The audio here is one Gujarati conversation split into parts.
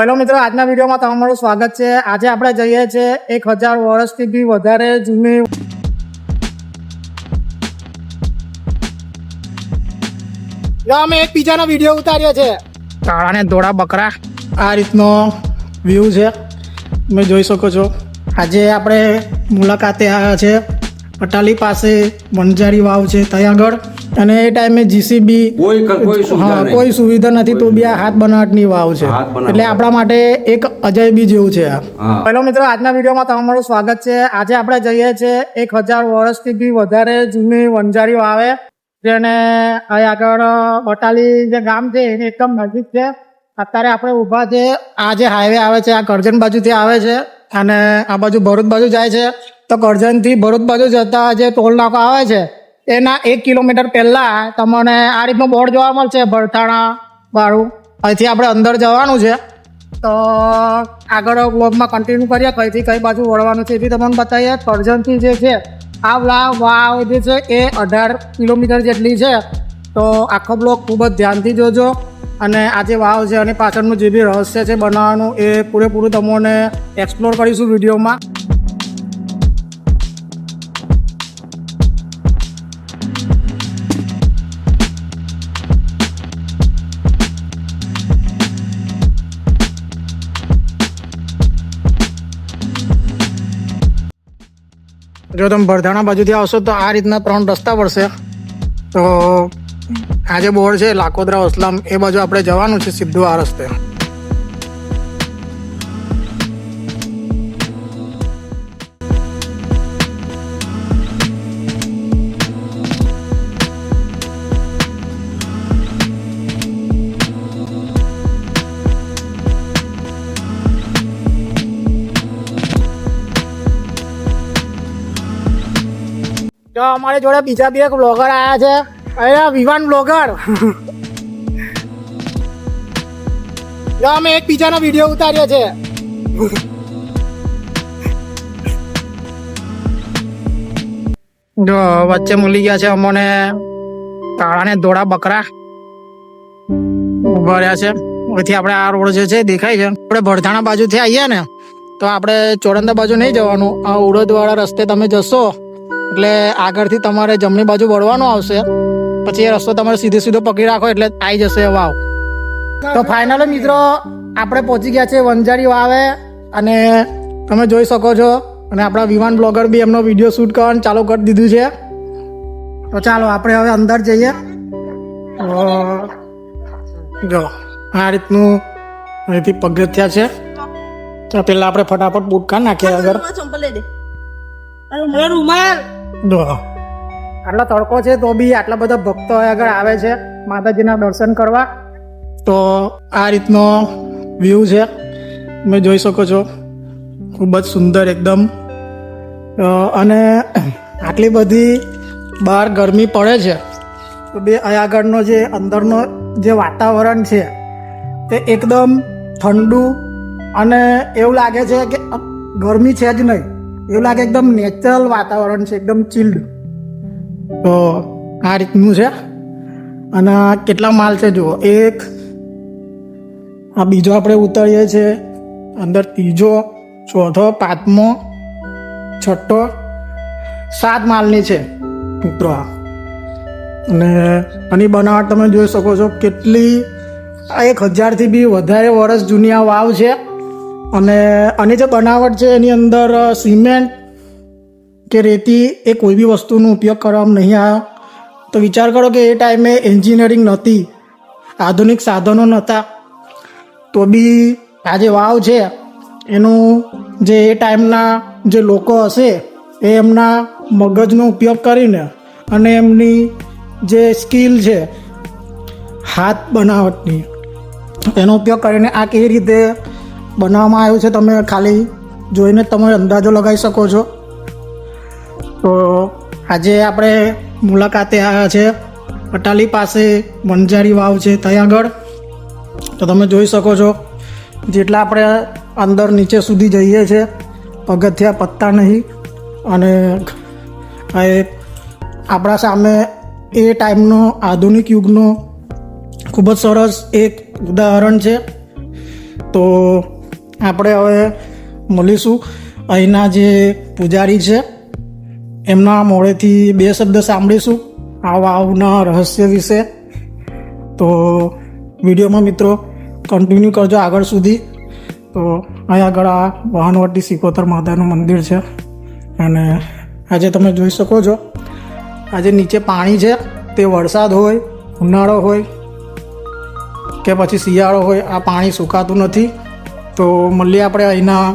હેલો મિત્રો, આજના વિડીયોમાં તમારું સ્વાગત છે। આજે આપણે જઈએ છીએ 1000 વર્ષથી બી વધારે જૂની અમે એકબીજાનો વિડીયો ઉતાર્યો છે। કાળા ને ધોળા બકરા આ રીતનો વ્યૂ છે, તમે જોઈ શકો છો। આજે આપણે મુલાકાતે આવ્યા છે પટાલી પાસે વણઝારી વાવ છે ત્યાં આગળ, અને એ ટાઈમે જીસીબી કોઈ સુવિધા નથી, તો બી આ હાથ બનાવટની વાવ છે, એટલે આપણા માટે એક અજાયબી જેવું છે આ। હેલો મિત્રો, આજના વિડીયોમાં તમારું સ્વાગત છે। આજે આપણે જઈએ છીએ 1000 વર્ષથી બી વધારે જૂની વણઝારી વાવે, જેને અહીં આગળ પટાલી જે ગામ છે એની એકદમ નજીક છે। અત્યારે આપણે ઊભા છે, આ જે હાઈવે આવે છે આ કરજણ બાજુથી આવે છે અને આ બાજુ ભરૂચ બાજુ જાય છે। તો કરજણથી ભરૂચ બાજુ જતા જે ટોલ નાકો આવે છે એના 1 કિલોમીટર પહેલા તમને આ રીતનું બોર્ડ જોવા મળશે, ભરથાણા વાળું। અહીંથી આપણે અંદર જવાનું છે, તો આગળ બ્લોગમાં કન્ટિન્યુ કરીએ, કઈથી કઈ બાજુ વળવાનું છે એથી તમને બતાવીએ। કરજણથી જે છે આ વાવ જે છે એ 18 કિલોમીટર જેટલી છે, તો આખો બ્લોગ ખૂબ જ ધ્યાનથી જોજો। અને આ જે વાવ છે અને પાછળનું જે બી રહસ્ય છે બનાવવાનું એ પૂરેપૂરું તમને એક્સપ્લોર કરીશું વિડીયોમાં। જો તમે ભરધાણા બાજુથી આવશો તો આ રીતના 3 રસ્તા પડશે। તો આ જે બોર્ડ છે લાકોદરા વસલામ એ બાજુ આપણે જવાનું છે સીધું આ રસ્તે। તો અમારી જોડે બીજા બી એક બ્લોગર આવ્યા છે, અહીંયા વિવાન બ્લોગર। જો અમે એકબીજાનો વિડીયો ઉતાર્યો છે। જો વચ્ચે મળી ગયા છે અમને કાળા ને ધોળા બકરા ઉભા રહ્યા છે। અહીંથી આપણે આ રોડ જે છે દેખાય છે, આપણે ભરથાણા બાજુથી આવીએ ને તો આપણે ચોરંદા બાજુ નહીં જવાનું, આ ઉડદવાળા રસ્તે તમે જશો એટલે આગળથી તમારે જમણી બાજુ વળવાનું આવશે, પછી એ રસ્તો તમારે સીધો પકડી રાખો એટલે આવી જશે વાવ। તો ફાઇનલી મિત્રો આપણે પહોંચી ગયા છે વણઝારી વાવે, અને તમે જોઈ શકો છો, અને આપણા વિવાન બ્લોગર બી એમનો વિડીયો શૂટ કરવાનું ચાલુ કરી દીધું છે। તો ચાલો આપણે હવે અંદર જઈએ। જો આ રીતનું અહીંથી પગથિયાં છે, તો પેલા આપણે ફટાફટ બૂટ કાઢી નાખીએ આગળ। જો આટલા તડકો છે તો બી આટલા બધા ભક્તો આગળ આવે છે માતાજીના દર્શન કરવા। તો આ રીતનો વ્યૂ છે, તમે જોઈ શકો છો, ખૂબ જ સુંદર એકદમ। અને આટલી બધી બહાર ગરમી પડે છે તો બે આગળનો જે અંદરનો જે વાતાવરણ છે તે એકદમ ઠંડુ, અને એવું લાગે છે કે ગરમી છે જ નહીં, એવું લાગે એકદમ નેચરલ વાતાવરણ છે, એકદમ ચિલ્ડ। તો આ રીતનું છે, અને કેટલા માલ છે જુઓ, એક આ બીજો આપણે ઉતારીએ છીએ અંદર, ત્રીજો, ચોથો, પાંચમો, છઠ્ઠો, 7 માલની છે મિત્રો આ। અને આની બનાવટ તમે જોઈ શકો છો કેટલી, 1000થી બી વધારે વર્ષ જૂની આ વાવ છે। અને આની જે બનાવટ છે એની અંદર સિમેન્ટ કે રેતી એ કોઈ બી વસ્તુનો ઉપયોગ કરવામાં નહીં આવ્યો। તો વિચાર કરો કે એ ટાઈમે એન્જિનિયરિંગ નહોતી, આધુનિક સાધનો નહોતા, તો બી આ જે વાવ છે એનું જે એ ટાઈમના જે લોકો હશે એ એમના મગજનો ઉપયોગ કરીને અને એમની જે સ્કિલ છે હાથ બનાવટની એનો ઉપયોગ કરીને આ કેવી રીતે બનાવવામાં આવ્યું છે તમે ખાલી જોઈને તમે અંદાજો લગાવી શકો છો। તો આજે આપણે મુલાકાતે આવ્યા છે પટાલી પાસે વણઝારી વાવ છે ત્યાં આગળ, તો તમે જોઈ શકો છો જેટલા આપણે અંદર નીચે સુધી જઈએ છીએ પગથિયાં પત્તા નહીં। અને આપણા સામે એ ટાઈમનો આધુનિક યુગનો ખૂબ જ સરસ એક ઉદાહરણ છે। તો આપણે હવે મળીશું અહીંના જે પૂજારી છે એમના મોડેથી 2 શબ્દ સાંભળીશું આ વાવના રહસ્ય વિશે. તો વિડીયોમાં મિત્રો કન્ટિન્યુ કરજો આગળ સુધી. તો અહીં આગળ આ વાહનવટી સિકોતર માતાનું મંદિર છે અને આજે તમે જોઈ શકો છો આજે નીચે પાણી છે તે વરસાદ હોય ઉનાળો હોય કે પછી શિયાળો હોય આ પાણી સુકાતું નથી. તો મળીએ આપણે અહીંના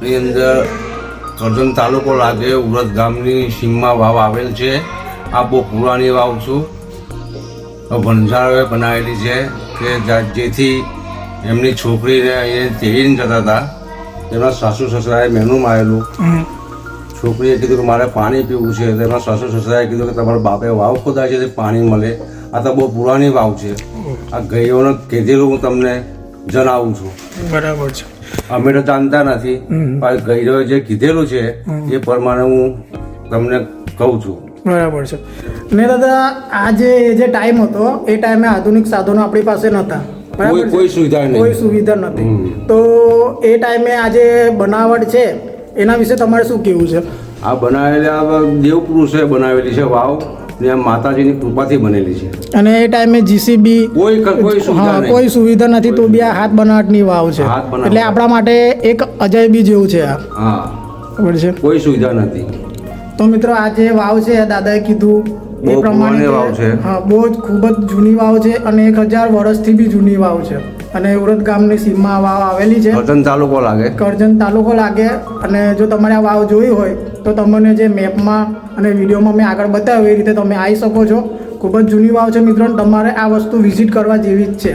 ની અંદર કરજણ તાલુકો લાગે ઉરદ ગામની સીમમાં વાવ આવેલ છે. આ બહુ પુરાણી વાવ છું વણઝારોએ બનાવેલી છે કે જેથી એમની છોકરીને અહીંયા તેડીને જતા હતા. તેમના સાસુ સસરાએ મહેનું મારેલું. છોકરીએ કીધું કે મારે પાણી પીવું છે. તેમના સાસુ સસરાએ કીધું કે તમારા બાપે વાવ ખોદાય છે પાણી મળે. આ તો બહુ પુરાણી વાવ છે. આ ગઈઓને કીધેલું હું તમને જણાવું છું. બરાબર છે. અમે તો જાણતા નથી પણ ગઈરોએ જે કીધેલું છે એ પ્રમાણે હું તમને કહું છું. બરાબર છે. ને દાદા આ જે ટાઈમ હતો એ ટાઈમે આધુનિક સાધનો આપણી પાસે નહોતા. કોઈ સુવિધા નહીં, કોઈ સુવિધા નથી. તો એ ટાઈમે આ જે બનાવટ છે એના વિશે તમારે શું કહેવું છે? આ બનાવેલા દેવપુરુષે બનાવેલી છે વાવ ને આ માતાજીની કૃપાથી બનેલી છે. અને એ ટાઈમે જીસીબી કોઈ સુવિધા નથી તો બી આ હાથ બનાવટની વાવ છે. એટલે આપણા માટે એક અજાયબી જેવું છે આ. હા ખબર છે. કોઈ સુવિધા નથી. તો મિત્રો આ જે વાવ છે દાદાએ કીધું એ પ્રમાણે વાવ છે. હા બહુ જ ખૂબ જ જૂની વાવ છે અને 1000 વર્ષથી બી જૂની વાવ છે અને ઉરદ ગામની સીમમાં વાવ આવેલી છે. કરજણ તાલુકો લાગે. કરજણ તાલુકો લાગે. અને જો તમારે આ વાવ જોઈ હોય તો તમને જે મેપમાં અને વિડીયોમાં મેં આગળ બતાવ્યું એ રીતે તમે આવી શકો છો. ખૂબ જ જૂની વાવ છે મિત્રો. તમારે આ વસ્તુ વિઝિટ કરવા જેવી જ છે.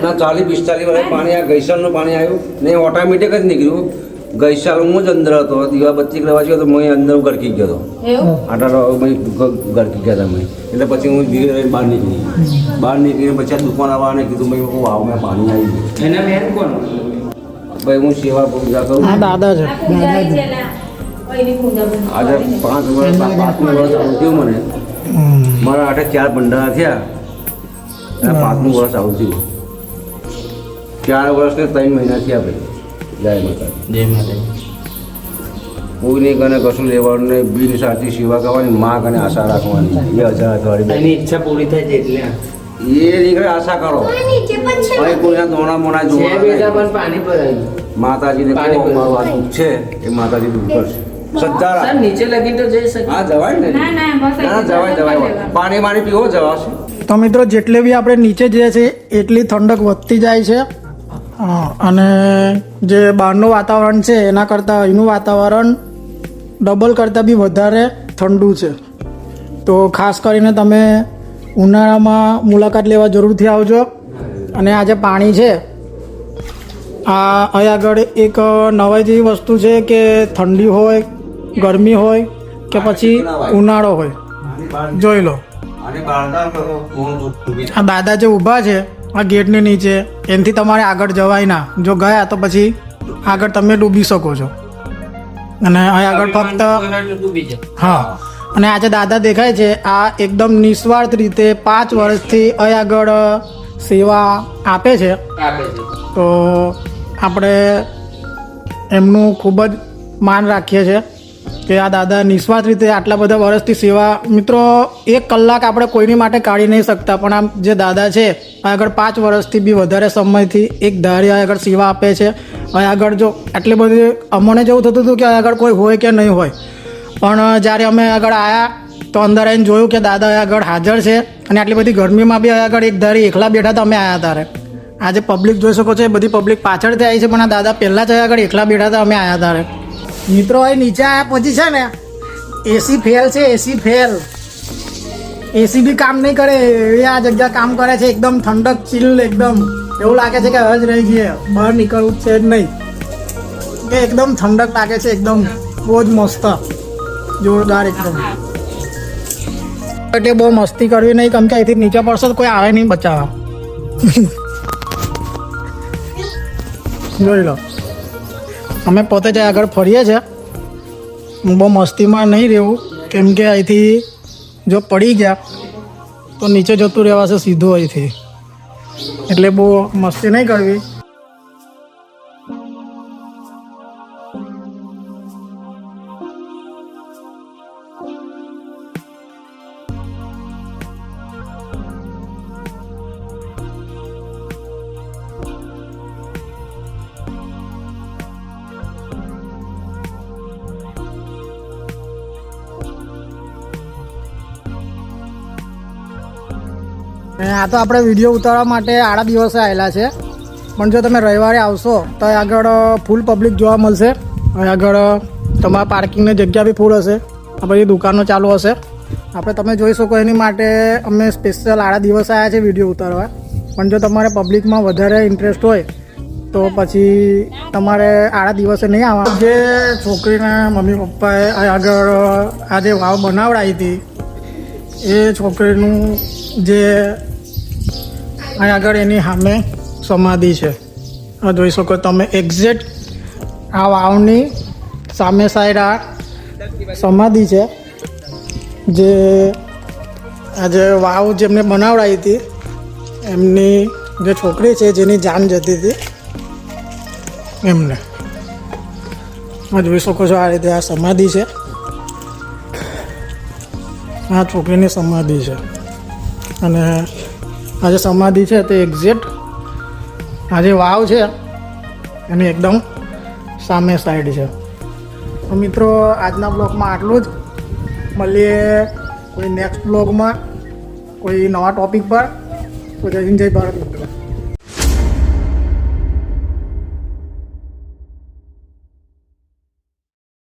ના 40-45 વર્ષ પાણી આ ગઈસાલનું પાણી આવ્યું ને ઓટોમેટિક જ નીકળ્યું. ગઈસાલ હું જ અંદર હતો દીવાબત્તી કરવા ગયો તો મેં અંદર ગરકી ગયો હતો. આટલા ગરકી ગયા હતા મેં. એટલે પછી હું ધીરે ધીરે બહાર નીકળીને પછી આ દુકાનવાળાને કીધું ભાઈ હું વાવમાં પાણી આવી ગયું. એના મેન કોણ? ભાઈ હું સેવા પૂજા કરું. દાદા છે. આજે 5 વર્ષ આવું થયું મને. મારા 4 ભંડારા થયા. 5મું વર્ષ આવું થયું. 4 વર્ષ ને 3 મહિના થયા ભાઈ. જય માતા. જય માતા. કોઈને કને કશું લેવાનું નહીં. બિન સાચી સેવા કરવાની માં કને આશા રાખવાની. એ 1000 ઈચ્છા પૂરી થાય છે એટલે એ નીકળે આશા કરો. ભાઈ કોઈના દોણા મોણા જોવા પાણી ભરાય. માતાજીને મારું આ દુઃખ છે એ માતાજી દૂર કરશે. શ્રદ્ધા નીચે લગી તો જઈ શકે. હા જવાય ને. જવાય. પાણી પીવો જવાશે. તો મિત્રો જેટલે બી આપણે નીચે જઈએ છીએ એટલી ઠંડક વધતી જાય છે. અને જે બહારનું વાતાવરણ છે એના કરતાં અહીંનું વાતાવરણ ડબલ કરતાં બી વધારે ઠંડુ છે. તો ખાસ કરીને તમે ઉનાળામાં મુલાકાત લેવા જરૂરથી આવજો. અને આ જે પાણી છે આ અહીં આગળ એક નવાઈ જેવી વસ્તુ છે કે ઠંડી હોય ગરમી હોય કે પછી ઉનાળો હોય જોઈ લો. આ દાદા જે ઊભા છે આ ગેટની નીચે એનાથી તમારે આગળ જવાય ના. જો ગયા તો પછી આગળ તમે ડૂબી શકો છો. અને અહીં આગળ ફક્ત હા અને આજે દાદા દેખાય છે આ એકદમ નિસ્વાર્થ રીતે 5 વર્ષથી અહીં આગળ સેવા આપે છે. તો આપણે એમનું ખૂબ જ માન રાખીએ છીએ કે આ દાદા નિસ્વાર્થ રીતે આટલા બધા વર્ષથી સેવા. મિત્રો 1 કલાક આપણે કોઈની માટે કાઢી નહીં શકતા પણ આમ જે દાદા છે આગળ 5 વર્ષથી બી વધારે સમયથી એક ધારી આગળ સેવા આપે છે. અહીં આગળ જો આટલી બધી અમને જેવું થતું હતું કે આગળ કોઈ હોય કે નહીં હોય પણ જ્યારે અમે આગળ આવ્યા તો અંદર આવીને જોયું કે દાદા આગળ હાજર છે. અને આટલી બધી ગરમીમાં બી આગળ એક ધારી એકલા બેઠા તો અમે આવ્યા ત્યારે. આજે પબ્લિક જોઈ શકો છો એ બધી પબ્લિક પાછળથી આવી છે પણ આ દાદા પહેલાં જ આગળ એકલા બેઠા હતા અમે આવ્યા ત્યારે. મિત્રો અહીં નીચે આવ્યા પછી છે ને એસી ફેલ છે. એસી બી કામ નહીં કરે એવી આ જગ્યા કામ કરે છે. એકદમ ઠંડક ચીલ એકદમ એવું લાગે છે કે હવે જ રહી ગઈ બહાર નીકળવું છે જ નહીં. કે એકદમ ઠંડક લાગે છે એકદમ બહુ જ મસ્ત જોરદાર એકદમ. એટલે બહુ મસ્તી કરવી નહીં કેમ કે અહીંથી નીચે પડશે તો કોઈ આવે નહીં બચાવવા. જોઈ લો, અમે પોતે જ આગળ ફરીએ છીએ. બહુ મસ્તીમાં નહીં રહેવું, કેમ કે અહીંથી જો પડી ગયા તો નીચે જતું રહેવાશે સીધું અહીંથી, એટલે બહુ મસ્તી નહીં કરવી. આ તો આપણે વિડીયો ઉતારવા માટે આડા દિવસે આવેલા છે, પણ જો તમે રવિવારે આવશો તો અહીં આગળ ફૂલ પબ્લિક જોવા મળશે. અહીં આગળ તમારા પાર્કિંગની જગ્યા બી ફૂલ હશે, આ બધી દુકાનો ચાલુ હશે. આપણે તમે જોઈ શકો એની માટે અમે સ્પેશિયલ આડા દિવસે આવ્યા છે વિડીયો ઉતારવા. પણ જો તમારે પબ્લિકમાં વધારે ઇન્ટરેસ્ટ હોય તો પછી તમારે આડા દિવસે નહીં આવવા. જે છોકરીના મમ્મી પપ્પાએ અહીં આગળ આ જે વાવ બનાવડાવી હતી એ છોકરીનું જે અહીં આગળ એની સામે સમાધિ છે. આ જોઈ શકો તમે એક્ઝેક્ટ આ વાવની સામે સાઈડ આ સમાધિ છે. જે આજે વાવ જેમને બનાવડાવી હતી એમની જે છોકરી છે જેની જાન જતી હતી એમને આ જોઈ શકો છો. આ રીતે આ સમાધિ છે, આ છોકરીની સમાધિ છે. અને આ જે સમાધિ છે તે એક્ઝેક્ટ આ જે વાવ છે એની એકદમ સામે સાઈડ છે. તો મિત્રો આજના બ્લોગમાં આટલું જ. મળીએ કોઈ નેક્સ્ટ બ્લોગમાં કોઈ નવા ટૉપિક પર. તો જય હિન્દ, જય ભારત.